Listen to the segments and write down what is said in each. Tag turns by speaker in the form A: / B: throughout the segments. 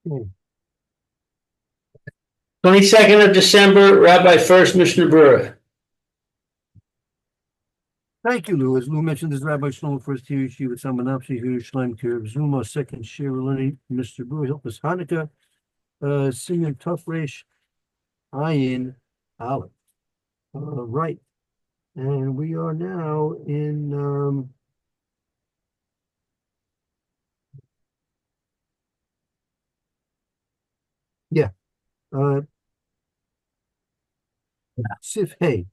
A: Okay.
B: 22nd of December, Rabbi Furst, Mishna Berura.
A: Thank you, Lou. As Lou mentioned, this is Rabbi Shlomo First here, Yeshiva Samanapsi, here, Shlaim Kirib Zuma, second share learning, Mr. Brewer, help us Hanuka, singing Tough Resh, Ayin, Aleph. Right. And we are now in, yeah, Sif Hey,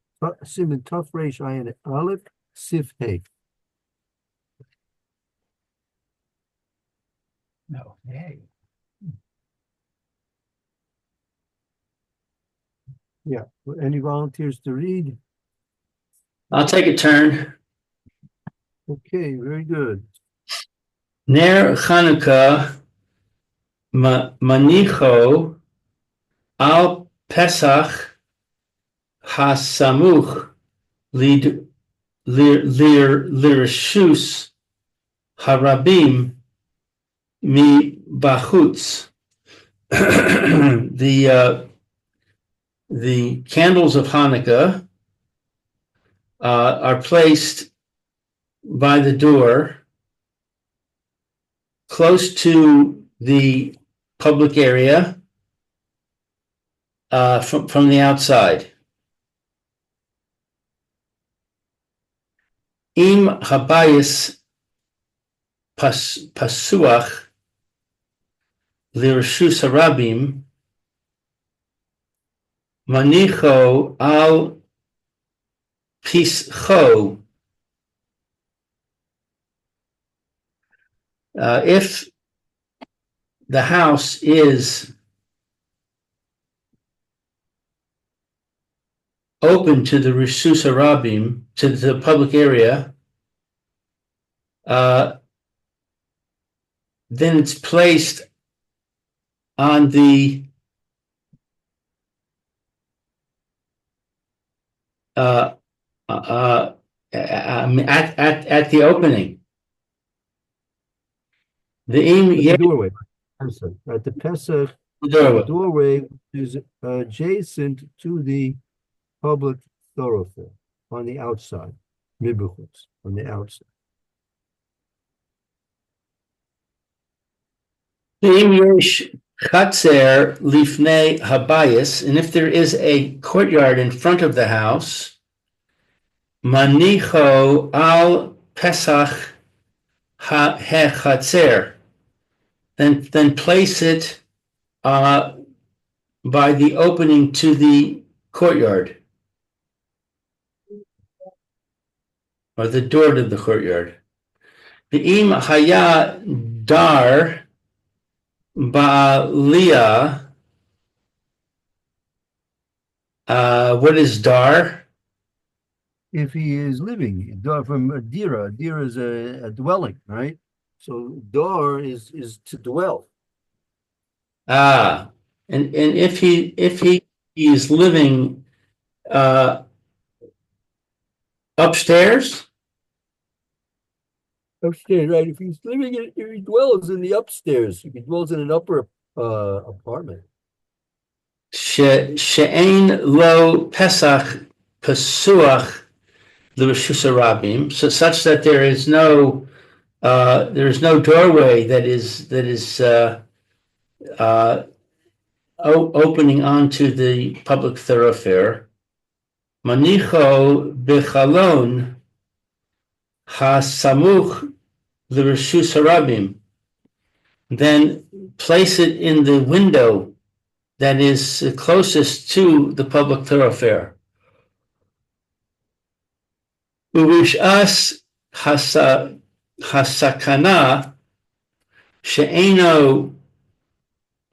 A: Simon Tough Resh, Ayin, Aleph, Sif Hey.
B: No, hey.
A: Yeah. Any volunteers to read?
B: I'll take a turn.
A: Okay, very good.
B: Ner Hanuka Manicho al Pesach Hasamuch Lirshus Harabim Mi Bachutz. The candles of Hanukkah are placed by the door close to the public area from the outside. Im habayis pasuach lirshus harabim manicho al pischo. If the house is open to the Rishus Harabim, to the public area, then it's placed on the at the opening.
A: The doorway. At the Pesach, the doorway is adjacent to the public thoroughfare on the outside, mibuchutz, on the outside.
B: Chatzer lifnei habayis, and if there is a courtyard in front of the house, manicho al pesach hechatzer, then place it by the opening to the courtyard, or the door to the courtyard. Ve'im haya dar ba'aliyah. What is dar?
A: If he is living, dar from a dira is a dwelling, right? So dar is to dwell.
B: And if he is living upstairs.
A: Upstairs, right? If he's living in, if he dwells in the upstairs, if he dwells in an upper apartment.
B: She'ein lo pesach pesuach l'reshus harabim, so such that there is no doorway that is opening onto the public thoroughfare. Manicho bechalon hasamuch l'reshus harabim. Then place it in the window that is closest to the public thoroughfare. Uvishas hasakana she'eno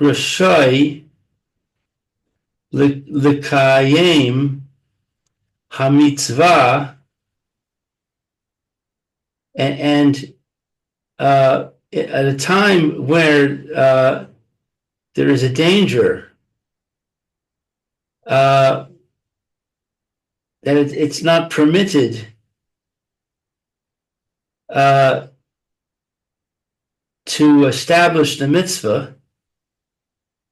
B: rashai l'kayem hamitzvah, and at a time where there is a danger that it's not permitted to establish the mitzvah,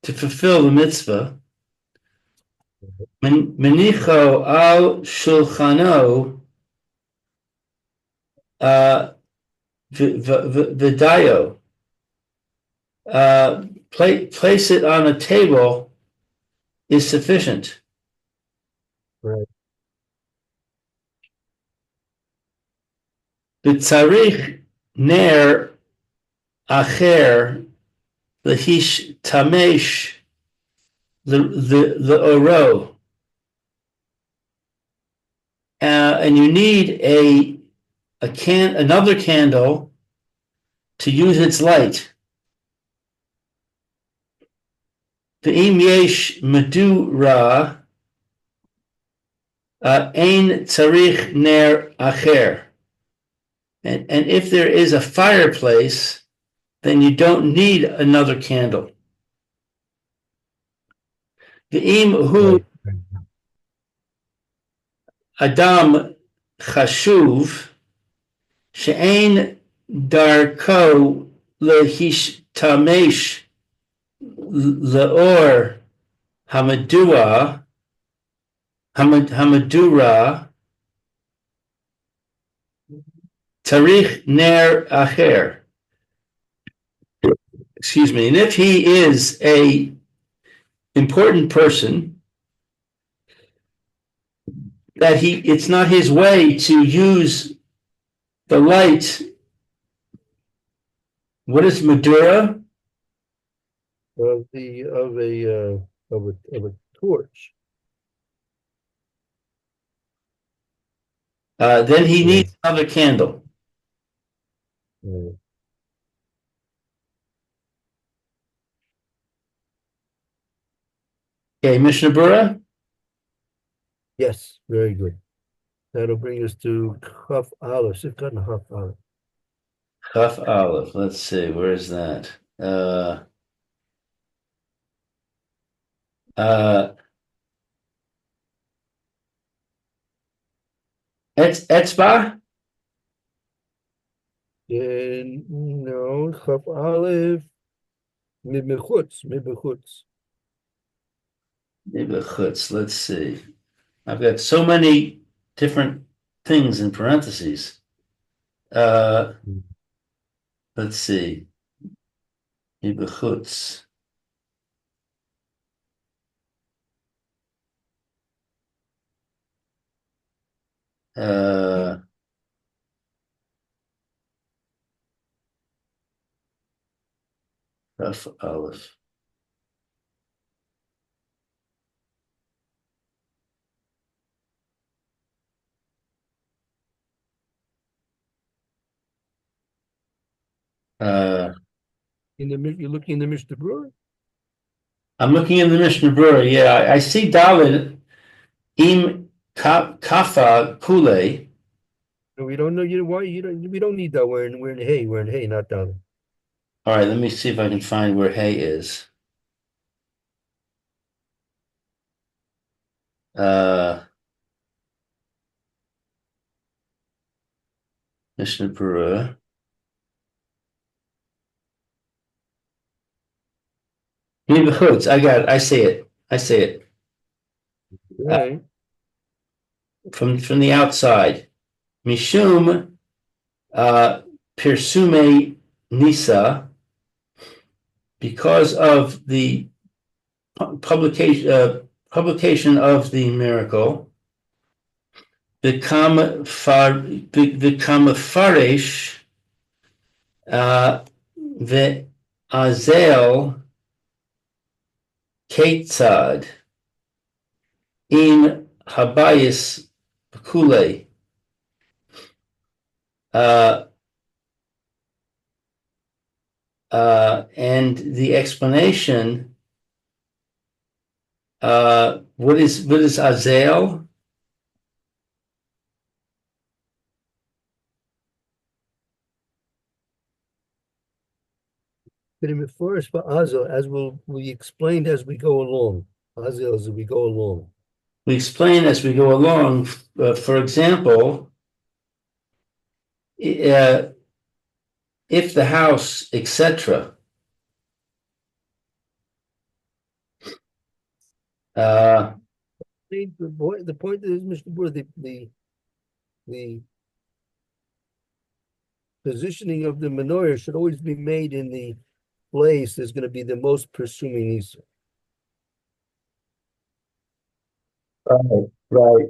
B: to fulfill the mitzvah. Menicho al shulchano vidayo. Place it on a table is sufficient.
A: Right.
B: B'tzarich ner acher lehish tamesh le'oro. And you need another candle to use its light. Ve'im yesh medura ein tzarich ner acher. And if there is a fireplace, then you don't need another candle. Ve'im hu adam chashuv she'ein darko lehishtamesh leor hamadura tarich ner acher. Excuse me. And if he is a important person, that it's not his way to use the light. What is Madura?
A: Of a torch.
B: Then he needs another candle.
A: Right.
B: Okay, Mishna Berura?
A: Yes, very good. That'll bring us to Chaf Aleph, Sifkat and Chaf Aleph.
B: Chaf Aleph. Let's see, where is that? Etzba?
A: No, Chaf Aleph, Mibechutz.
B: Neighborhoods. Let's see. I've got so many different things in parentheses. Let's see. Neighborhoods. Rough Aleph.
A: You're looking in the Mishnah Berurah?
B: I'm looking in the Mishnah Berurah. Yeah, I see David im kafa kule.
A: No, we don't know why we don't need that. We're in hay, not down.
B: All right, let me see if I can find where hay is. Mishnah Berurah. Neighborhoods. I got it. I see it.
A: Right.
B: From the outside. Mishum Pirsume Nisa, because of the publication of the miracle, the Kamafarish, the Azel Ketzad in Habayis Kule. And the explanation, what is Azel?
A: First, for Azel, as we explained as we go along. Azel as we go along.
B: We explain as we go along. For example, if the house, etc., Uh,
A: The point is, Mr. Brewer, the positioning of the menorah should always be made in the place that's going to be the most presuming Isa.
B: right.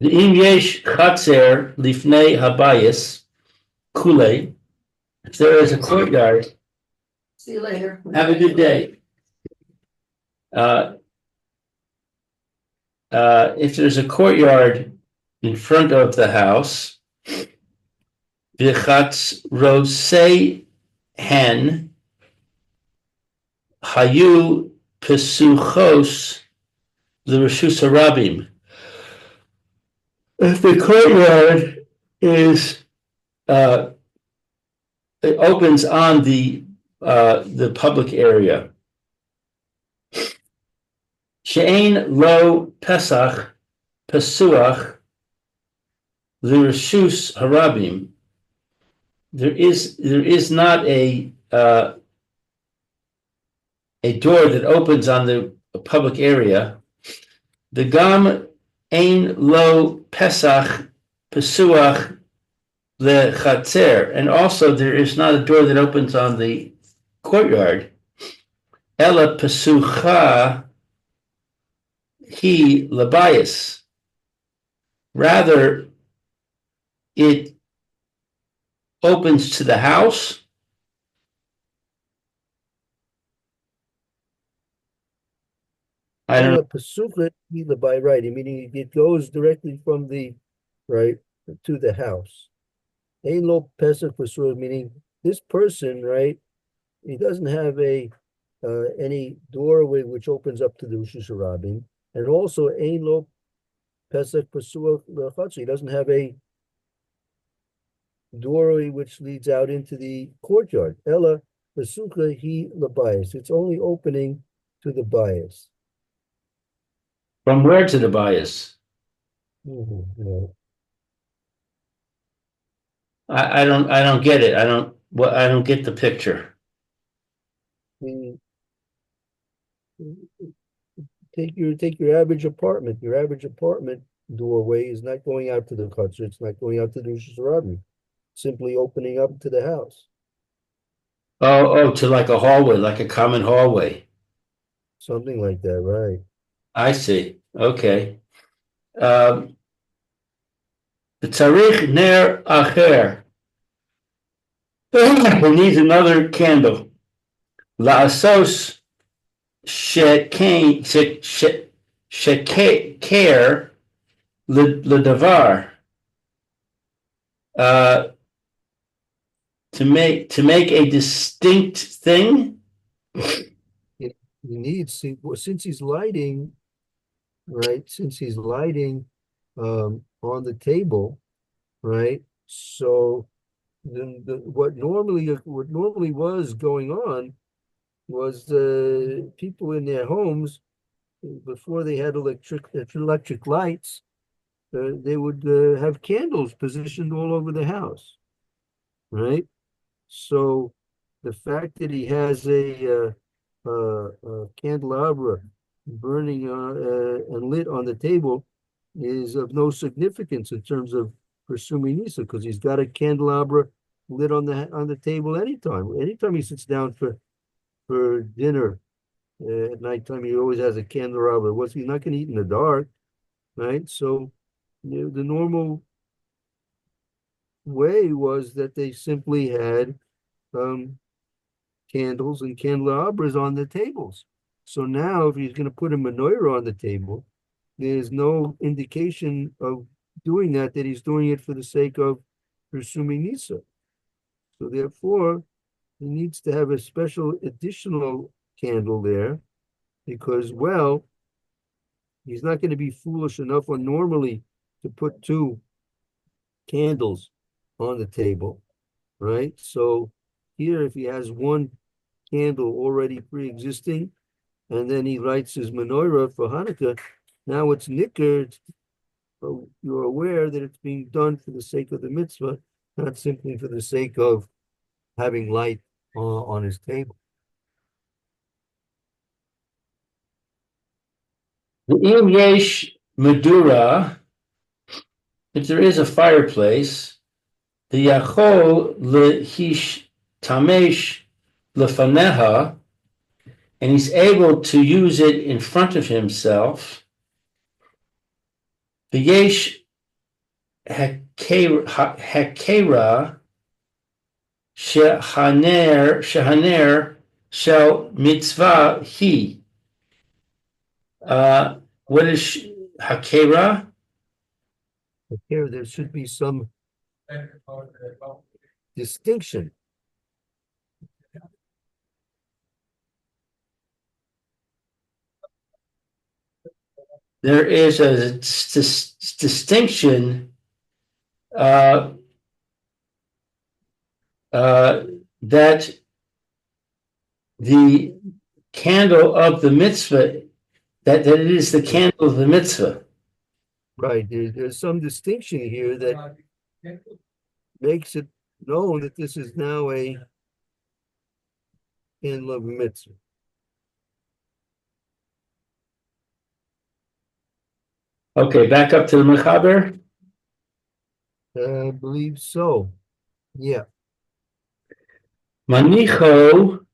B: Im yesh chatzer lifnei habayis kule. If there is a courtyard,
C: See you later.
B: have a good day. If there's a courtyard in front of the house, v'chatz rosei hen hayu pesuchos l'reshus harabim. If the courtyard is it opens on the public area. She'ein lo pesach pesuach l'reshus harabim. There is not a door that opens on the public area. The gam ein lo pesach pesuach lechatzer, and also there is not a door that opens on the courtyard. Ela pesucha he labayis. Rather, it opens to the house. I don't know.
A: Pasukha by right, meaning it goes directly from the right to the house. Ein lo pesach pasukha, meaning this person, right? He doesn't have any doorway which opens up to the Rosh Hashanah, and also ein lo pesach pasukha lechatzer. He doesn't have a doorway which leads out into the courtyard. Ella pasukha he labayis. It's only opening to the bias.
B: From where to the bias?
A: Yeah.
B: I don't get it. I don't get the picture.
A: Take your average apartment. Your average apartment doorway is not going out to the chutzner. It's not going out to the Rosh Hashanah. Simply opening up to the house.
B: Oh, to like a hallway, like a common hallway.
A: Something like that, right?
B: I see. Okay. The tzarich ner acher. He needs another candle. La'asos sheker l'davar. To make a distinct thing.
A: He needs, since he's lighting, right? Since he's lighting on the table, right? So then what normally was going on was the people in their homes before they had electric lights, they would have candles positioned all over the house, right? So the fact that he has a candelabra burning and lit on the table is of no significance in terms of presuming Nisa, because he's got a candelabra lit on the table anytime. Anytime he sits down for dinner at nighttime, he always has a candelabra. He's not going to eat in the dark, right? So the normal way was that they simply had candles and candelabras on the tables. So now if he's going to put a menorah on the table, there's no indication of doing that he's doing it for the sake of presuming Nisa. So therefore, he needs to have a special additional candle there because, well, he's not going to be foolish enough or normally to put two candles on the table, right? So here, if he has one candle already pre-existing, and then he lights his menorah for Hanukkah, now it's nicker. You're aware that it's being done for the sake of the mitzvah, not simply for the sake of having light on his table.
B: V'im yesh medura, if there is a fireplace, the yachol lehish tamesh lefaneha, and he's able to use it in front of himself. V'yesh hakera shehaner shel mitzvah he. What is hakera?
A: Here, there should be some distinction.
B: There is a distinction that the candle of the mitzvah, that it is the candle of the mitzvah.
A: Right, there's some distinction here that makes it known that this is now a candle of a mitzvah.
B: Okay, back up to the mechaber.
A: I believe so. Yeah.
B: Manicho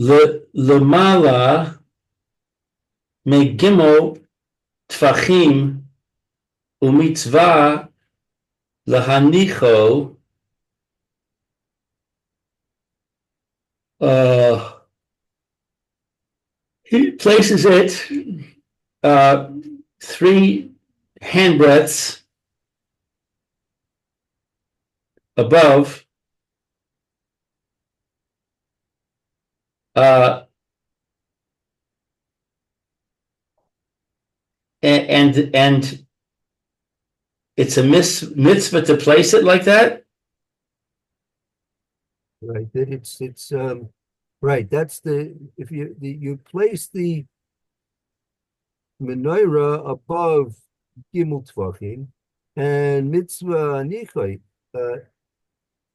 B: lemala megimo tfachim umitzvah lahanicho he places it 3 handbreadths above and it's a mitzvah to place it like that.
A: Right, that it's right, that's if you place the menorah above gimel tvachim and mitzvah anichai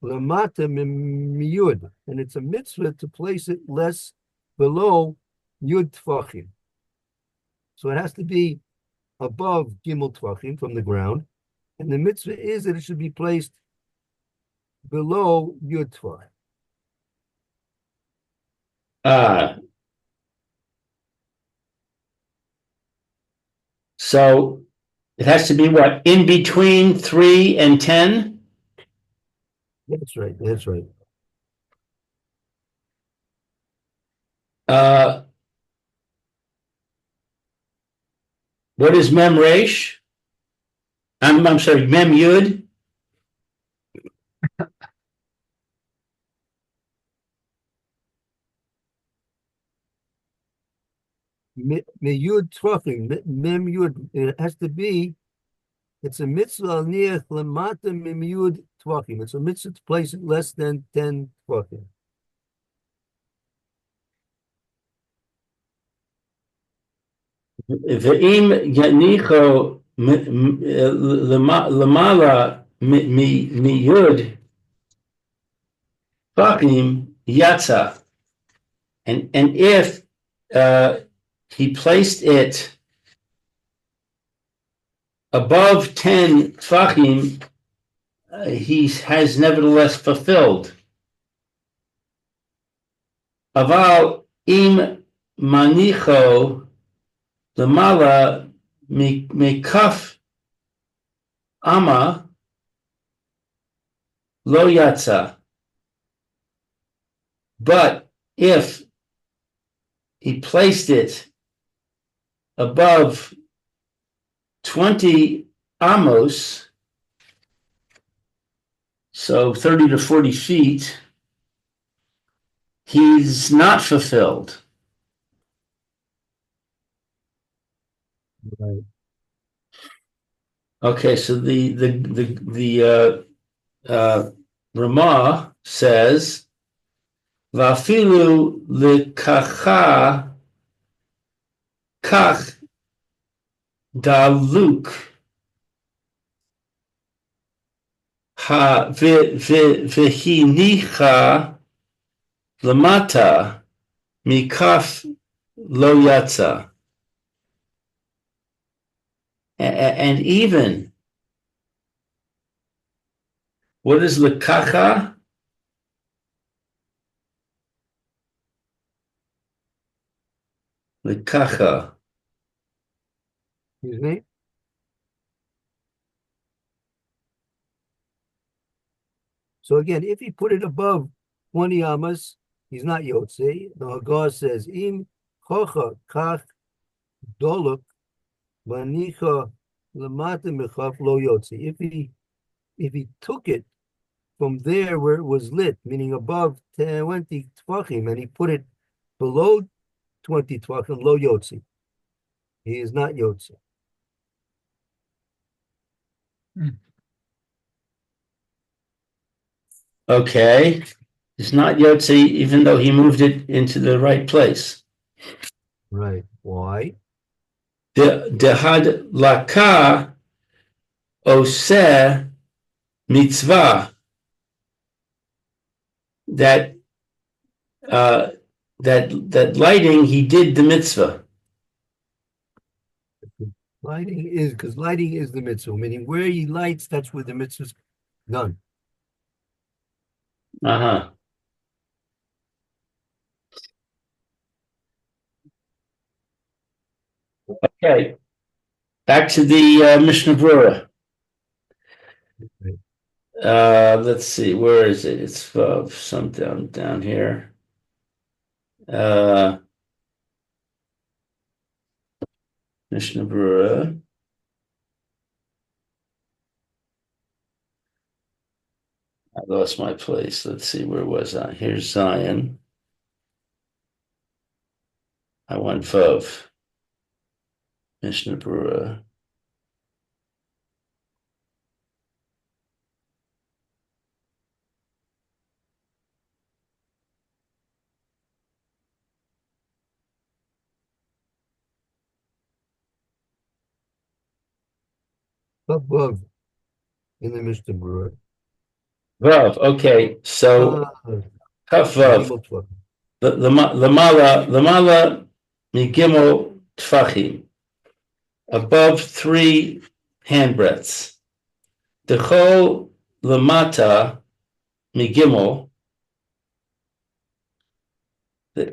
A: lamata miyud, and it's a mitzvah to place it less below yud tvachim. So it has to be above gimel tvachim from the ground, and the mitzvah is that it should be placed below yud tvachim.
B: So it has to be what, in between 3 and 10?
A: That's right. That's right.
B: What is mem resh? I'm sorry, mem yud.
A: Meyud tvachim, mem yud. It has to be. It's a mitzvah niach lemata miyud tvachim. It's a mitzvah to place it less than 10 tvachim.
B: Ve'im yanicho lemala miyud tvachim yatsa, and if he placed it above 10 tvachim, he has nevertheless fulfilled. Aval im manicho lemala mikaf ama lo yatsa. But if he placed it above 20 amos, so 30 to 40 feet, he's not fulfilled.
A: Right.
B: Okay, so the Ramah says, "Vafilu lekacha kach daluk ha v'hinicha lamata mikaf lo yatsa. And even, what is lekacha? Lekacha.
A: Excuse me? So again, if he put it above 20 amas, he's not Yotze. The Hagar says, Im kocha kach doluk manicha lamata mechaf lo Yotze. If he took it from there where it was lit, meaning above 20 tvachim, and he put it below 20 tvachim, lo Yotze. He is not Yotze.
B: Okay. It's not Yotze, even though he moved it into the right place.
A: Right. Why?
B: Dehad laka oseh mitzvah. That lighting, he did the mitzvah.
A: Lighting is because lighting is the mitzvah, meaning where he lights, that's where the mitzvah's done.
B: Uh-huh. Okay. Back to the Mishna Berura. Let's see, where is it? It's some down here. Mishna Berura. I lost my place. Let's see, where was I? Here's Zion. I want Vov. Mishna Berura.
A: Above in the Mishnah Berurah.
B: Vav. Okay, so Kaf Vav. Lamala migimel tfachim. Above 3 handbreadths. Dechol lamata migimel.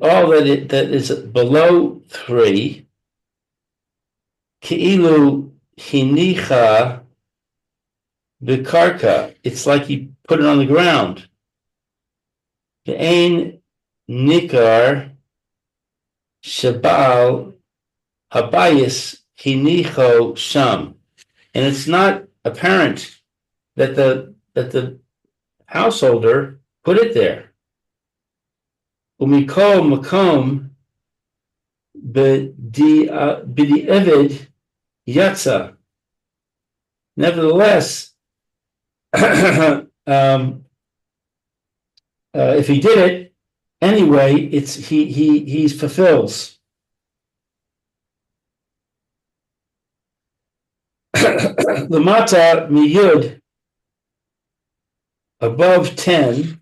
B: All that is below 3. Keilu hinicha bikarka. It's like he put it on the ground. Ve'ein nikar shabal habayis hinicho sham. And it's not apparent that the householder put it there. Umikol makom b'di evid yatsa. Nevertheless, if he did it anyway, it's he fulfills. The mata miyud above 10.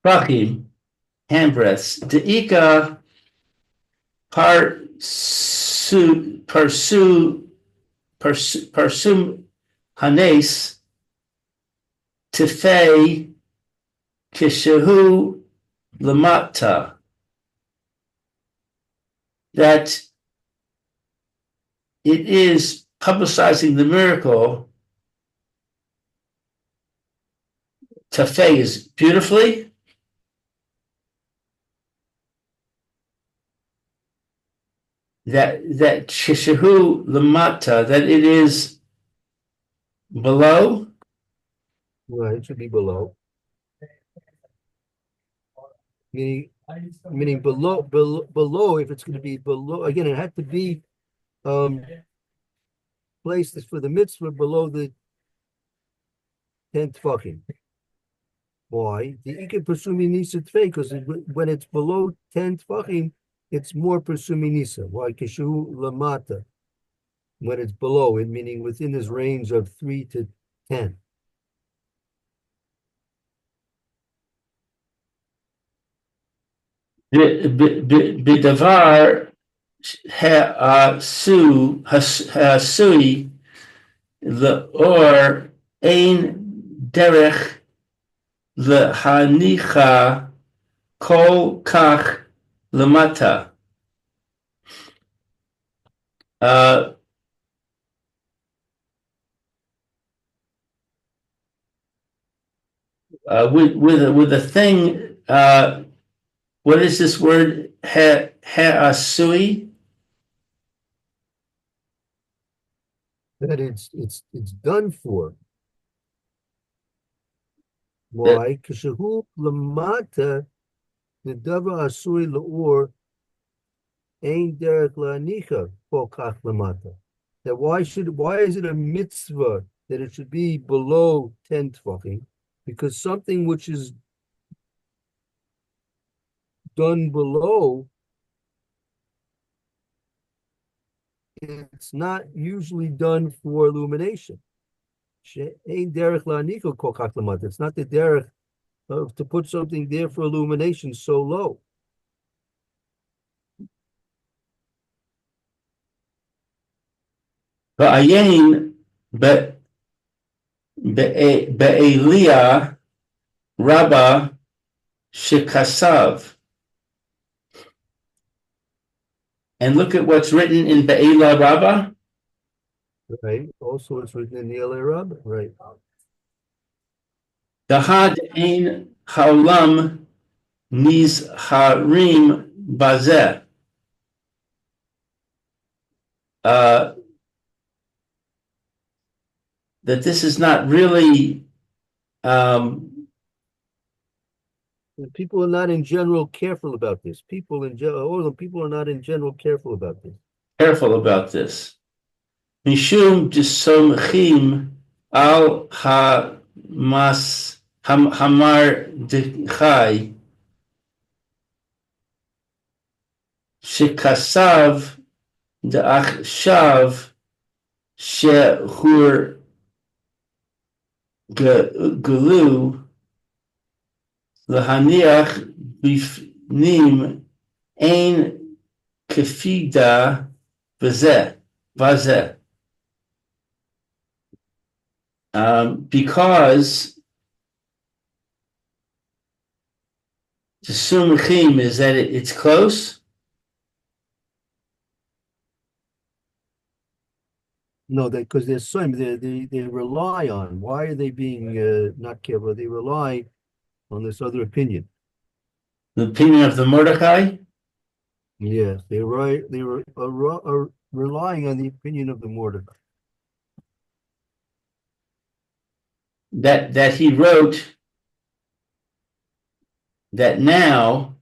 B: Rachim, handbreadths. Deika parsum hanes tifei kishehu lamata. That it is publicizing the miracle. Tafei is beautifully. That Shishahu Lamata, that it is below.
A: Right, it should be below. Meaning below, if it's going to be below, again, it had to be placed for the mitzvah below the 10 tefachim. Why? The Ikar Persumi Nisa Tfei, because when it's below 10 tefachim, it's more Persumi Nisa. Why? Kishu Lamata. When it's below it, meaning within this range of 3 to 10.
B: בדבר העשוי לאור אין דרך להניחה כל כך למטה. With a thing, what is this word? Ha'asui?
A: That it's done for. Why? Kishahu lamata nedavar asui laor ein derek la'anicha kol kach lamata. That why is it a mitzvah that it should be below 10 tvachim? Because something which is done below, it's not usually done for illumination. It's not the derech to put something there for illumination so low.
B: Va'ayin be'elia rabba shekasav. And look at what's written in Be'ela Rabbah.
A: Right. Also, it's written in the LA Rabbah. Right.
B: Dahad ein haolam niz harim bazeh. That this is not really.
A: People are not in general careful about this. People in general, all the people are not in general careful about this.
B: Careful about this. Mishum disomchim al hamas hamar dechai shekasav deachshav shehur gelu lahaniach bifnim ein kefida vazeh. Because the sumchim is that it's close.
A: No, because they're so they rely on. Why are they being not careful? They rely on this other opinion.
B: The opinion of the Mordecai.
A: Yes, they are relying on the opinion of the Mordecai.
B: That he wrote that now.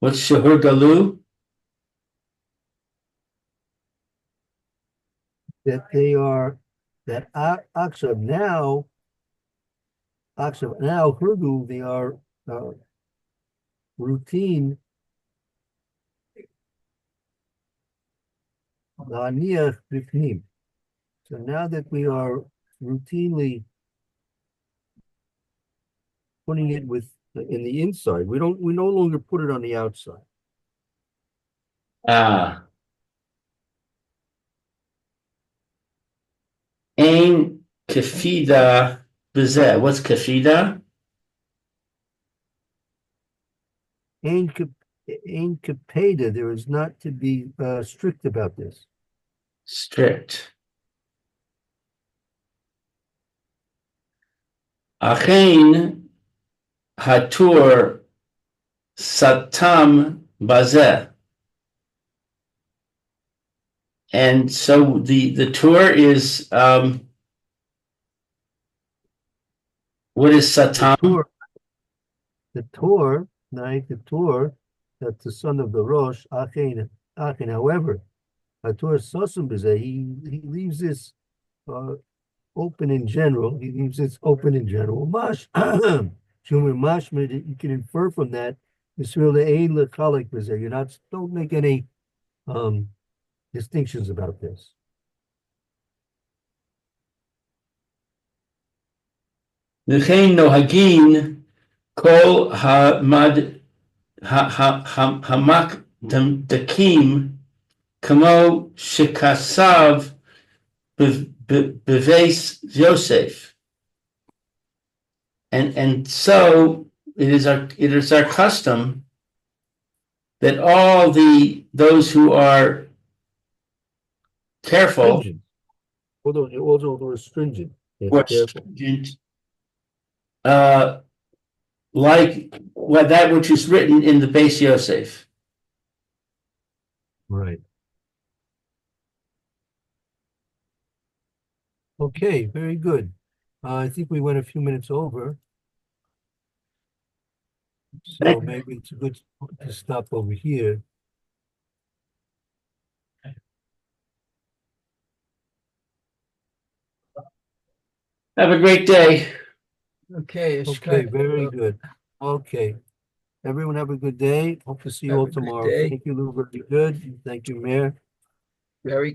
B: What's Shehur Galu?
A: That they are that Akshab now Hurdu, they are routine Laniach Bifnim. So now that we are routinely putting it in the inside, we no longer put it on the outside.
B: Ein kefida bezeh. What's kefida?
A: Ein kapeda, there is not to be strict about this.
B: Strict. Achein hatur satam bazeh. And so the tour is what is satam?
A: The tour, that's the son of the Rosh, Achen. However, Hatur Sosum Bezeh, he leaves this open in general. He leaves this open in general. Mash, you can infer from that. You're not, don't make any distinctions about this.
B: V'chein nohagin kol hamakdakim kamo shekasav beves Yosef. And so it is our custom that all those who are careful
A: Stringent. Although they're stringent. Yes,
B: or
A: careful.
B: stringent, like that which is written in the Beis Yosef.
A: Right. Okay, very good. I think we went a few minutes over. So maybe it's good to stop over here.
B: Have a great day.
C: Okay. it's
A: Okay,
C: good.
A: very good. Okay. Everyone have a good day. Hope to see you
C: Have
A: all
C: a good
A: tomorrow.
C: day.
A: Thank you, Lou. Very good. Thank you, Mayor.
C: Very